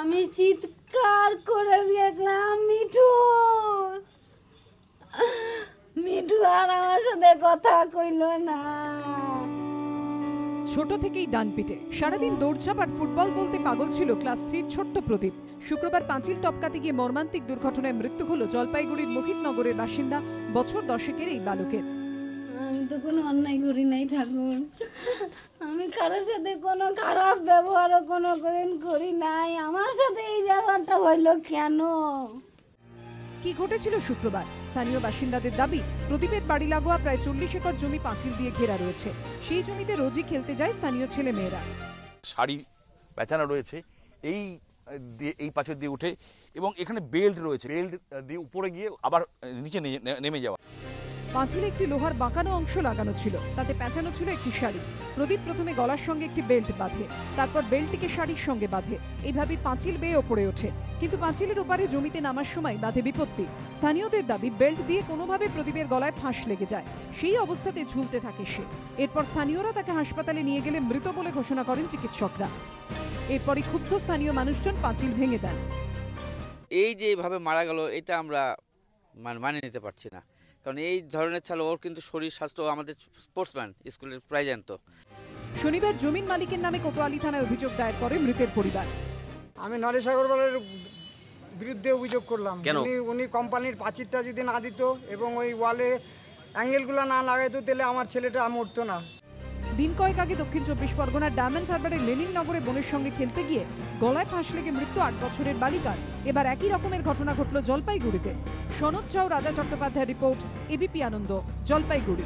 আমি চিৎকার করে দেখলাম মিঠু, মিঠু আর আমার সাথে কথা কইল না। ছোট থেকেই ডান পিটে সারাদিন দৌড়ঝাঁপ আর ফুটবল বলতে পাগল ছিল ক্লাস 3 ছোট্ট প্রদীপ। শুক্রবার পাঁচিল টপকাতে গিয়ে মর্মান্তিক দুর্ঘটনায় মৃত্যু হলো জলপাইগুড়ির মুহিতনগরের বাসিন্দা বছর 10-এর এই বালকের। আমি তো কোনো অন্যায় করি নাই ঠাকুর, আমি কারোর সাথে কোনো খারাপ ব্যবহারও কোনো দিন করি নাই, আমার সাথে এই ব্যাপারটা হইল কেন? কি ঘটেছিল শুক্রবার? স্থানীয় বাসিন্দাদের দাবি, প্রদীপের বাড়ি লাগোয়া প্রায় 40 একর জমি পাঁচিল দিয়ে ঘেরা রয়েছে। সেই জমিতে রোজই খেলতে যায় স্থানীয় ছেলে মেয়েরা। শাড়ি পেঁচানো রয়েছে এই পাঁচিল দিয়ে উঠে, এবং এখানে বেল্ট রয়েছে, বেল্ট দিয়ে উপরে গিয়ে আবার নিচে নেমে যাওয়া। পাঁচিলে একটি লোহার বাঁকানো অংশ লাগানো ছিল, তাতে পেঁচানো ছিল একটি শাড়ি। প্রদীপ প্রথমে গলার সঙ্গে একটি বেল্ট বাঁধে, তারপর বেল্টটিকে শাড়ির সঙ্গে বাঁধে। এইভাবে পাঁচিল বেয়ে ওপরে ওঠে, কিন্তু পাঁচিলের ওপারে জমিতে নামার সময় বাঁধে বিপত্তি। স্থানীয়দের দাবি, বেল্ট দিয়ে কোনোভাবে প্রদীপের গলায় ফাঁস লেগে যায়, সেই অবস্থাতে ঝুলতে থাকে সে। এরপর স্থানীয়রা তাকে হাসপাতালে নিয়ে গেলে মৃত বলে ঘোষণা করেন চিকিৎসকরা। এরপরই ক্ষুব্ধ স্থানীয় মানুষজন পাঁচিল ভেঙে দেন। এই যে এইভাবে মারা গেল, এটা আমরা মানে নিতে পারছি না, কারণ এই ধরনের ছেলে, ওর কিন্তু শরীর স্বাস্থ্য, আমাদের স্পোর্টসম্যান, স্কুলের প্রাইজেন্ট। তো শনিবার জমিন মালিকের নামে কোতোয়ালি থানায় অভিযোগ দায়ের করে মৃতের পরিবার। আমি নরেশ আগরওয়ালের বিরুদ্ধে অভিযোগ করলাম। উনি কোম্পানির পাঁচিলটা যদি না দিত এবং ওই ওয়ালে অ্যাঙ্গেলগুলো না লাগাইতো, তাহলে আমার ছেলেটা মরতো না। দিন কয়েক আগে দক্ষিণ 24 পরগনার ডায়মন্ড হারবারের লেনিন নগরে বোনের সঙ্গে খেলতে গিয়ে গলায় ফাঁস লেগে মৃত্যু 8 বছরের বালিকার। এবার একই রকমের ঘটনা ঘটল জলপাইগুড়িতে। সনদ চাও, রাজা চট্টোপাধ্যায়ের রিপোর্ট, এবিপি আনন্দ, জলপাইগুড়ি।